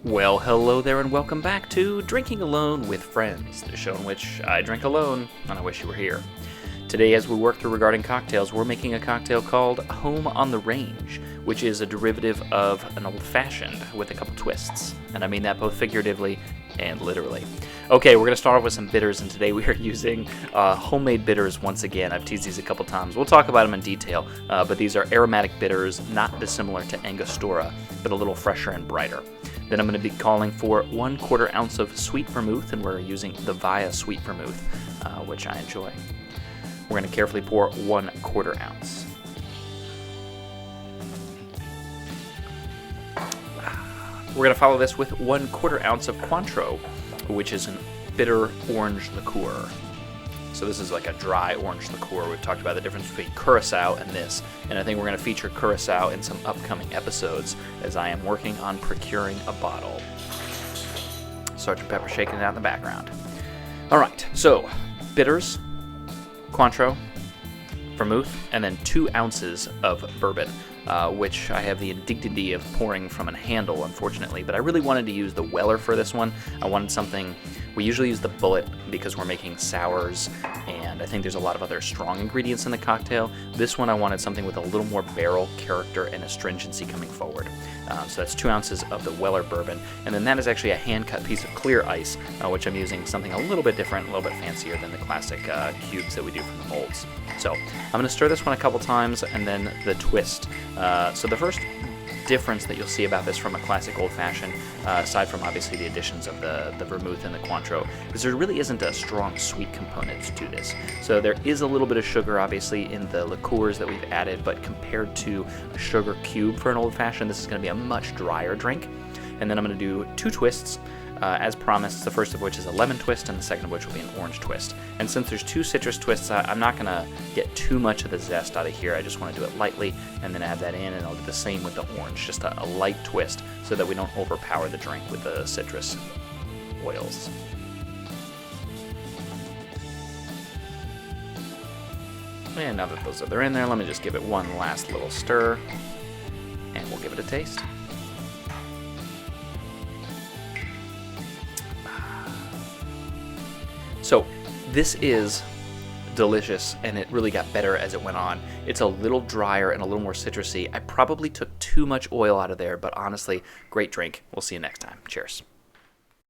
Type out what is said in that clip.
Well, hello there and welcome back to Drinking Alone with Friends, the show in which I drink alone and I wish you were here. Today, as we work through regarding cocktails, we're making a cocktail called Home on the Range, which is a derivative of an old-fashioned with a couple twists. And I mean that both figuratively and literally. Okay, we're going to start off with some bitters, and today we are using homemade bitters once again. I've teased these a couple times. We'll talk about them in detail, but these are aromatic bitters, not dissimilar to Angostura, but a little fresher and brighter. Then I'm going to be calling for 1/4 ounce of sweet vermouth, and we're using the Via sweet vermouth, which I enjoy. We're going to carefully pour 1/4 ounce. We're going to follow this with 1/4 ounce of Cointreau, which is a bitter orange liqueur. So this is like a dry orange liqueur. We've talked about the difference between Curacao and this, and I think we're going to feature Curacao in some upcoming episodes as I am working on procuring a bottle. Sergeant Pepper shaking it out in the background. All right, so bitters, Cointreau, vermouth, and then 2 ounces of bourbon, which I have the indignity of pouring from a handle, unfortunately, but I really wanted to use the Weller for this one. I wanted something. We usually use the Bullet because we're making sours, and I think there's a lot of other strong ingredients in the cocktail. This one I wanted something with a little more barrel character and astringency coming forward. So that's 2 ounces of the Weller bourbon, and then that is actually a hand-cut piece of clear ice, which I'm using something a little bit different, a little bit fancier than the classic cubes that we do from the molds. So I'm going to stir this one a couple times, and then the twist. So the first difference that you'll see about this from a classic old-fashioned, aside from obviously the additions of the vermouth and the Cointreau, is there really isn't a strong sweet component to this. So there is a little bit of sugar obviously in the liqueurs that we've added, but compared to a sugar cube for an old-fashioned, this is going to be a much drier drink. And then I'm going to do 2 twists, as promised, the first of which is a lemon twist and the second of which will be an orange twist. And since there's 2 citrus twists, I'm not going to get too much of the zest out of here. I just want to do it lightly and then add that in, and I'll do the same with the orange, just a light twist so that we don't overpower the drink with the citrus oils. And now that those are in there, let me just give it one last little stir, and we'll give it a taste. So this is delicious, and it really got better as it went on. It's a little drier and a little more citrusy. I probably took too much oil out of there, but honestly, great drink. We'll see you next time. Cheers.